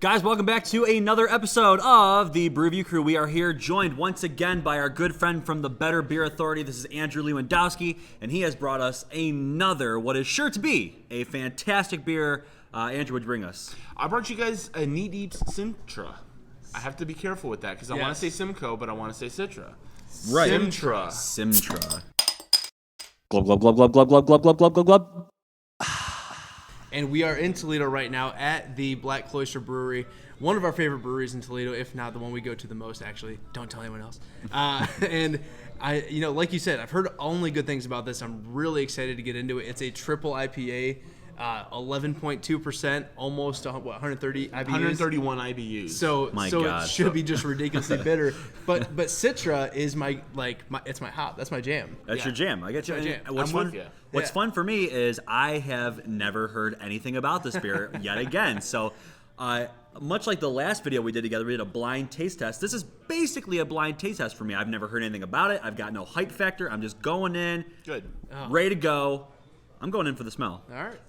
Guys, welcome back to another episode of the Brew Crew. We are here joined once again by our good friend from the Better Beer Authority. This is Andrew Lewandowski, and he has brought us another, what is sure to be, a fantastic beer. Andrew, what'd you bring us? I brought you guys a knee-deep Simtra. I have to be careful with that because I want to say simcoe, but I want to say citra. Right. Simtra. Glub, glub, glub, glub, glub, glub, glub, glub, glub, glub, glub. And we are in Toledo right now at the Black Cloister Brewery, one of our favorite breweries in Toledo, if not the one we go to the most, actually. Don't tell anyone else. And I, like you said, I've heard only good things about this. I'm really excited to get into it. It's a triple IPA, 11.2%, almost 130 IBUs. 131 IBUs. So God. It should be just ridiculously bitter. But Citra is it's my hop. That's my jam. That's your jam. I get you. That's my jam. What's I'm fun? with you. What's fun for me is I have never heard anything about this beer yet again. So, much like the last video we did together, we did a blind taste test. This is basically a blind taste test for me. I've never heard anything about it. I've got no hype factor. I'm just going in, Good. ready to go. I'm going in for the smell. All right.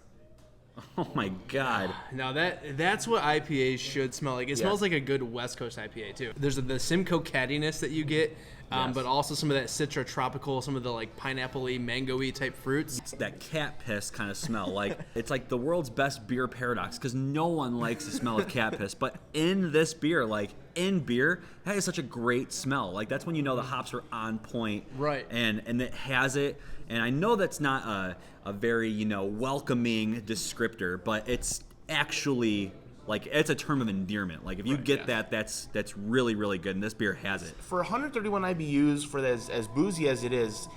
Oh my God. Now that's what IPAs should smell like. It smells like a good West Coast IPA too. There's the Simcoe cattiness that you get, but also some of that Citra tropical, some of the like pineapple-y, mango-y type fruits. It's that cat piss kind of smell. Like it's like the world's best beer paradox because no one likes the smell of cat piss. But in this beer, in beer, that is such a great smell. Like that's when you know the hops are on point. Right. And it has it. And I know that's not a very, welcoming descriptor, but it's actually, it's a term of endearment. Like, if you get that, that's really, really good, and this beer has it. For 131 IBUs, for as boozy as it is,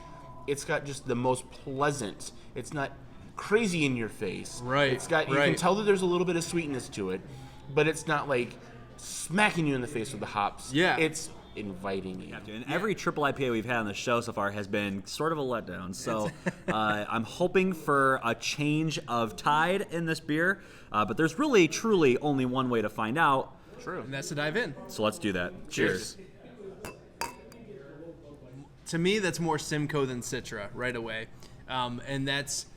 it's got just the most pleasant. It's not crazy in your face. Right. It's got, you can tell that there's a little bit of sweetness to it, but it's not, smacking you in the face with the hops. Yeah. It's inviting you. And every triple IPA we've had on the show so far has been sort of a letdown. So I'm hoping for a change of tide in this beer. But there's really, truly only one way to find out. True. And that's to dive in. So let's do that. Cheers. To me, that's more Simcoe than Citra right away. And that's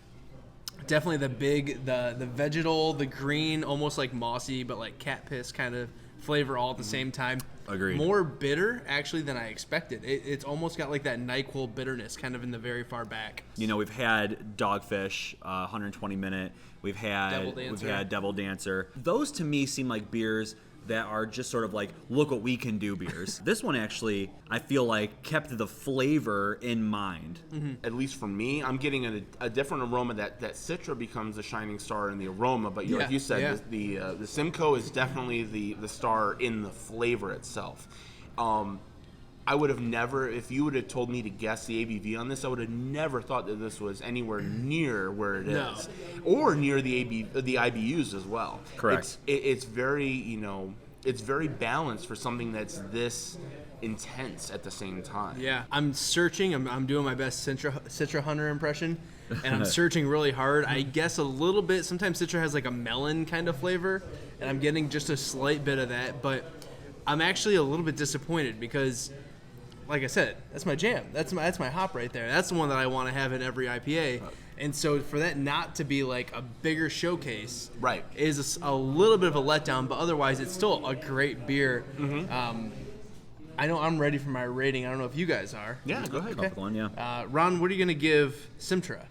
definitely the vegetal, the green, almost like mossy, but like cat piss kind of flavor all at the same time. Agreed. More bitter, actually, than I expected. It's almost got like that NyQuil bitterness kind of in the very far back. We've had Dogfish, 120 minute. We've had Devil Dancer. Those to me seem like beers that are just sort of like, look what we can do beers. This one actually, I feel like, kept the flavor in mind. Mm-hmm. At least for me, I'm getting a different aroma that Citra becomes a shining star in the aroma, but like you said, the Simcoe is definitely the star in the flavor itself. I would have never, if you would have told me to guess the ABV on this, I would have never thought that this was anywhere near where it is, or near the IBUs as well. Correct. It's very, it's very balanced for something that's this intense at the same time. Yeah, I'm searching. I'm doing my best Citra Hunter impression, and I'm searching really hard. I guess a little bit. Sometimes Citra has like a melon kind of flavor, and I'm getting just a slight bit of that. But I'm actually a little bit disappointed because, like I said, that's my jam. That's my hop right there. That's the one that I want to have in every IPA. And so for that not to be like a bigger showcase, is a little bit of a letdown. But otherwise, it's still a great beer. Mm-hmm. I know I'm ready for my rating. I don't know if you guys are. Yeah, go ahead. Okay. Ron, what are you going to give Simtra?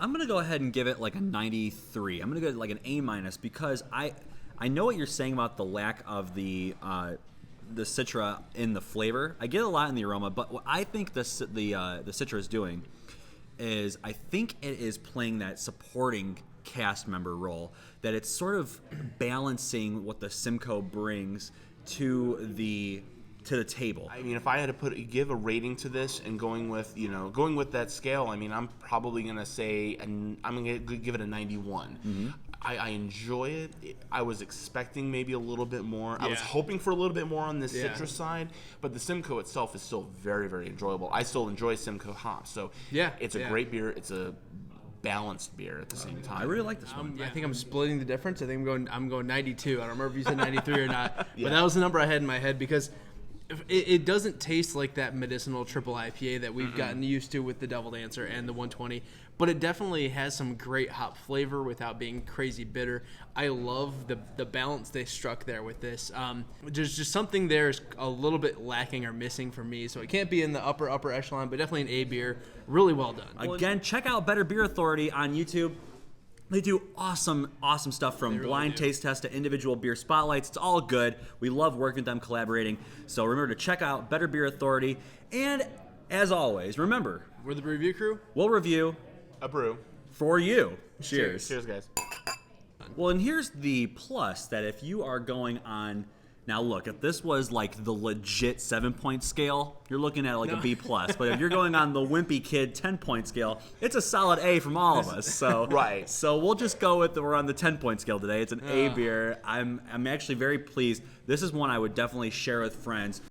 I'm going to go ahead and give it like a 93. I'm going to go like an A- because I know what you're saying about the lack of the Citra in the flavor. I get a lot in the aroma, but what I think the Citra is doing is I think it is playing that supporting cast member role, that it's sort of balancing what the Simcoe brings to the table. I mean, if I had to give a rating to this and going with that scale, I mean, I'm probably going to say, and I'm going to give it a 91. Mm-hmm. I enjoy it. I was expecting maybe a little bit more. I was hoping for a little bit more on the citrus side, but the Simcoe itself is still very, very enjoyable. I still enjoy Simcoe hops. So it's a great beer. It's a balanced beer at the same time. I really like this one. I think I'm splitting the difference. I think I'm going 92. I don't remember if you said 93 or not, but that was the number I had in my head because it doesn't taste like that medicinal triple IPA that we've gotten used to with the Devil Dancer and the 120, but it definitely has some great hop flavor without being crazy bitter. I love the balance they struck there with this. There's just something there's a little bit lacking or missing for me, so it can't be in the upper echelon, but definitely an A beer. Really well done. Again, check out Better Beer Authority on YouTube. They do awesome stuff from really blind do. taste test to individual beer spotlights. It's all good. We love working with them, collaborating. So remember to check out Better Beer Authority. And as always, remember, We're the Review Crew. we'll review A brew. for you. Cheers. Cheers, guys. Well, and here's the plus that if you are going on, now look, if this was like the legit 7-point scale, you're looking at like a B plus. But if you're going on the wimpy kid 10-point scale, it's a solid A from all of us. So Right. So we'll just go with we're on the 10-point scale today. It's an A beer. I'm actually very pleased. This is one I would definitely share with friends.